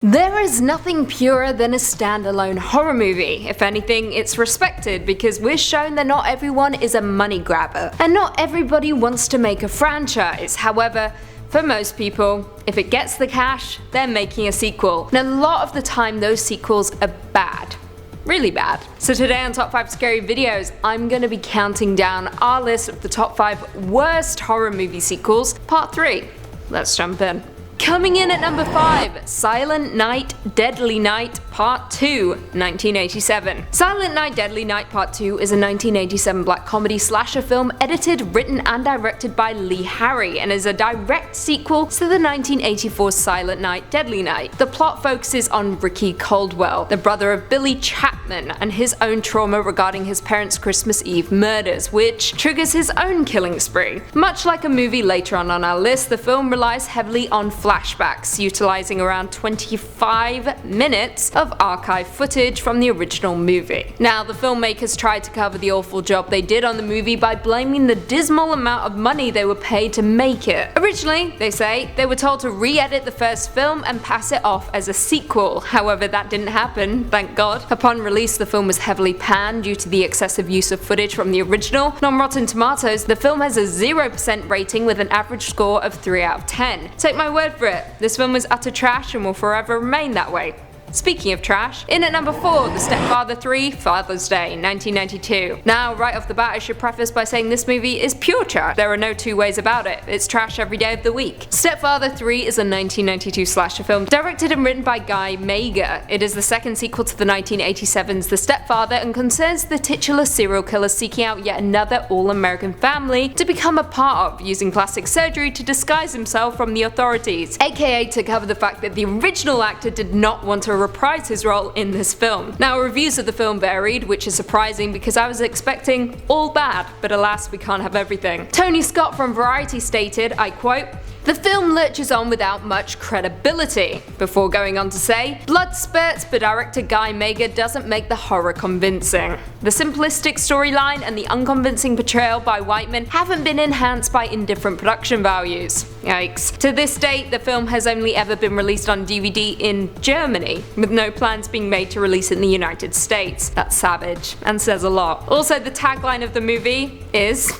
There is nothing purer than a standalone horror movie. If anything, it's respected because we're shown that not everyone is a money grabber, and not everybody wants to make a franchise. However, for most people, if it gets the cash, they're making a sequel. And a lot of the time those sequels are bad. Really bad. So today on Top 5 Scary Videos, I'm going to be counting down our list of the top 5 worst horror movie sequels, part 3. Let's jump in. Coming in at number 5, Silent Night, Deadly Night, Part 2, 1987. Silent Night, Deadly Night Part 2 is a 1987 black comedy slasher film edited, written and directed by Lee Harry and is a direct sequel to the 1984 Silent Night, Deadly Night. The plot focuses on Ricky Caldwell, the brother of Billy Chapman, and his own trauma regarding his parents' Christmas Eve murders, which triggers his own killing spree. Much like a movie later on our list, the film relies heavily on flashbacks, utilizing around 25 minutes of archive footage from the original movie. Now, the filmmakers tried to cover the awful job they did on the movie by blaming the dismal amount of money they were paid to make it. Originally, they say, they were told to re-edit the first film and pass it off as a sequel. However, that didn't happen, thank God. Upon release, the film was heavily panned due to the excessive use of footage from the original, and on Rotten Tomatoes, the film has a 0% rating with an average score of 3 out of 10. Take my word for it, this film was utter trash and will forever remain that way. Speaking of trash, in at number 4, The Stepfather 3, Father's Day, 1992. Now, right off the bat, I should preface by saying this movie is pure trash. There are no two ways about it. It's trash every day of the week. Stepfather 3 is a 1992 slasher film directed and written by Guy Mager. It is the second sequel to the 1987's The Stepfather and concerns the titular serial killer seeking out yet another all-American family to become a part of, using plastic surgery to disguise himself from the authorities, aka to cover the fact that the original actor did not want to reprise his role in this film. Now, reviews of the film varied, which is surprising because I was expecting all bad, but alas, we can't have everything. Tony Scott from Variety stated, I quote, "The film lurches on without much credibility," before going on to say, "Blood spurts, but director Guy Mager doesn't make the horror convincing. The simplistic storyline and the unconvincing portrayal by Whiteman haven't been enhanced by indifferent production values." Yikes. To this date, the film has only ever been released on DVD in Germany, with no plans being made to release it in the United States. That's savage, and says a lot. Also, the tagline of the movie is,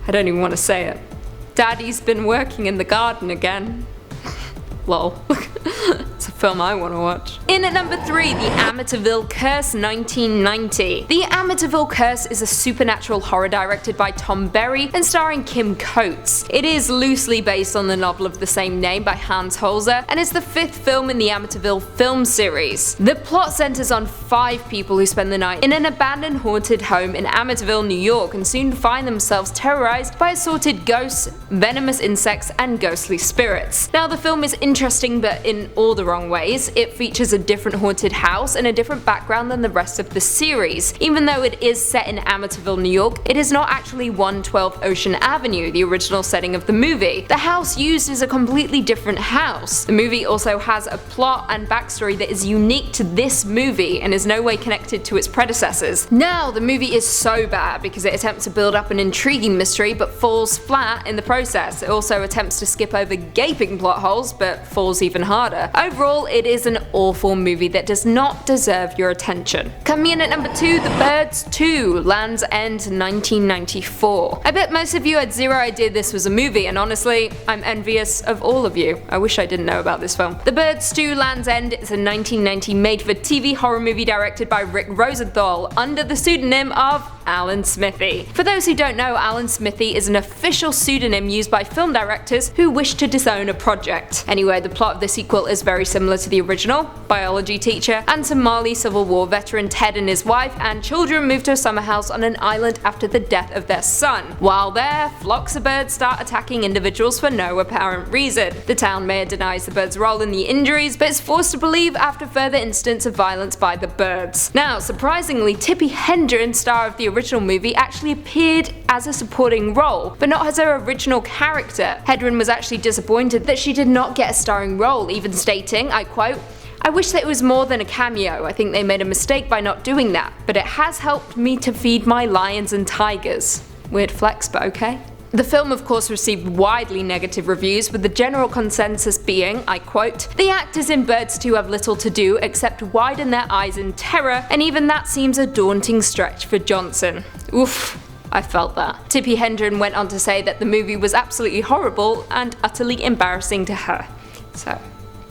I don't even want to say it, "Daddy's been working in the garden again." Lol. It's a film I want to watch. In at number 3, The Amityville Curse, 1990. The Amityville Curse is a supernatural horror directed by Tom Berry and starring Kim Coates. It is loosely based on the novel of the same name by Hans Holzer and is the 5th film in the Amityville film series. The plot centers on 5 people who spend the night in an abandoned haunted home in Amityville, New York, and soon find themselves terrorized by assorted ghosts, venomous insects, and ghostly spirits. Now, the film is interesting, but in all the wrong ways. It features a different haunted house and a different background than the rest of the series. Even though it is set in Amityville, New York, it is not actually 112 Ocean Avenue, the original setting of the movie. The house used is a completely different house. The movie also has a plot and backstory that is unique to this movie and is no way connected to its predecessors. Now, the movie is so bad because it attempts to build up an intriguing mystery but falls flat in the process. It also attempts to skip over gaping plot holes but falls even harder. Overall, it is an awful movie that does not deserve your attention. Coming in at number 2, The Birds 2, Land's End, 1994. I bet most of you had zero idea this was a movie, and honestly, I'm envious of all of you. I wish I didn't know about this film. The Birds 2, Land's End is a 1990 made-for-TV horror movie directed by Rick Rosenthal under the pseudonym of Alan Smithee. For those who don't know, Alan Smithee is an official pseudonym used by film directors who wish to disown a project. Anyway, the plot of the sequel is very similar to the original. Biology teacher and Somali Civil War veteran Ted and his wife and children move to a summer house on an island after the death of their son. While there, flocks of birds start attacking individuals for no apparent reason. The town mayor denies the birds' role in the injuries, but is forced to believe after further incidents of violence by the birds. Now, surprisingly, Tippi Hedren, star of the original movie, actually appeared as a supporting role, but not as her original character. Hedren was actually disappointed that she did not get a starring role, even stating, I quote, "I wish that it was more than a cameo. I think they made a mistake by not doing that, but it has helped me to feed my lions and tigers." Weird flex, but okay. The film of course received widely negative reviews, with the general consensus being, I quote, "The actors in Birds 2 have little to do except widen their eyes in terror, and even that seems a daunting stretch for Johnson." Oof. I felt that. Tippi Hedren went on to say that the movie was absolutely horrible and utterly embarrassing to her. So,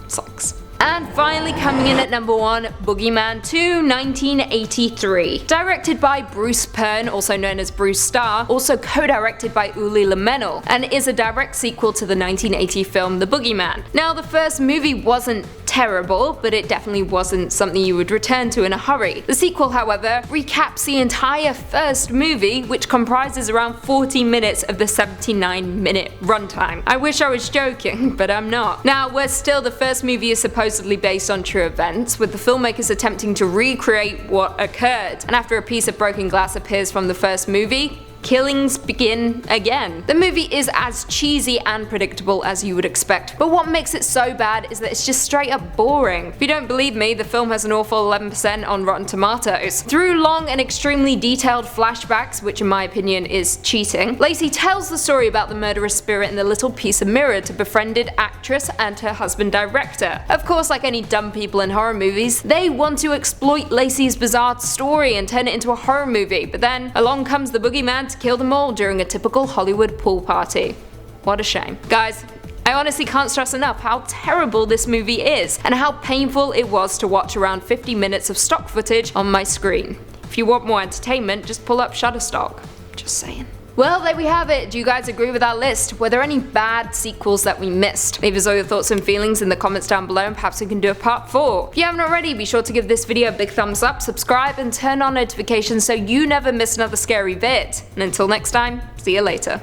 sucks. And finally coming in at number 1, Boogeyman 2, 1983. Directed by Bruce Pern, also known as Bruce Starr, also co-directed by Uli Lemennel, and is a direct sequel to the 1980 film The Boogeyman. Now the first movie wasn't terrible, but it definitely wasn't something you would return to in a hurry. The sequel, however, recaps the entire first movie, which comprises around 40 minutes of the 79-minute runtime. I wish I was joking, but I'm not. Now, where still the first movie is supposedly based on true events, with the filmmakers attempting to recreate what occurred, and after a piece of broken glass appears from the first movie, killings begin again. The movie is as cheesy and predictable as you would expect, but what makes it so bad is that it's just straight up boring. If you don't believe me, the film has an awful 11% on Rotten Tomatoes. Through long and extremely detailed flashbacks, which in my opinion is cheating, Lacey tells the story about the murderous spirit in the little piece of mirror to befriended actress and her husband director. Of course, like any dumb people in horror movies, they want to exploit Lacey's bizarre story and turn it into a horror movie, but then along comes the boogeyman to kill them all during a typical Hollywood pool party. What a shame. Guys, I honestly can't stress enough how terrible this movie is, and how painful it was to watch around 50 minutes of stock footage on my screen. If you want more entertainment, just pull up Shutterstock. Just saying. Well, there we have it. Do you guys agree with our list? Were there any bad sequels that we missed? Leave us all your thoughts and feelings in the comments down below, and perhaps we can do a part 4. If you haven't already, be sure to give this video a big thumbs up, subscribe, and turn on notifications so you never miss another scary vid. And until next time, see you later.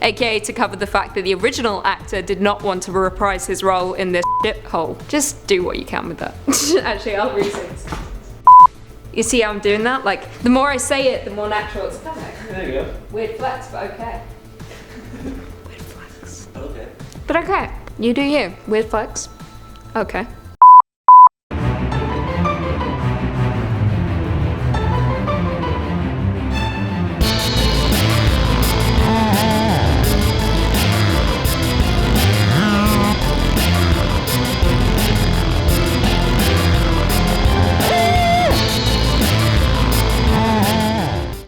AKA to cover the fact that the original actor did not want to reprise his role in this shithole. Just do what you can with that. Actually, I'll resync. You see how I'm doing that? Like, the more I say it, the more natural it's coming. There you go. Weird flex, but okay. Weird flex. Okay. But okay. You do you. Weird flex. Okay.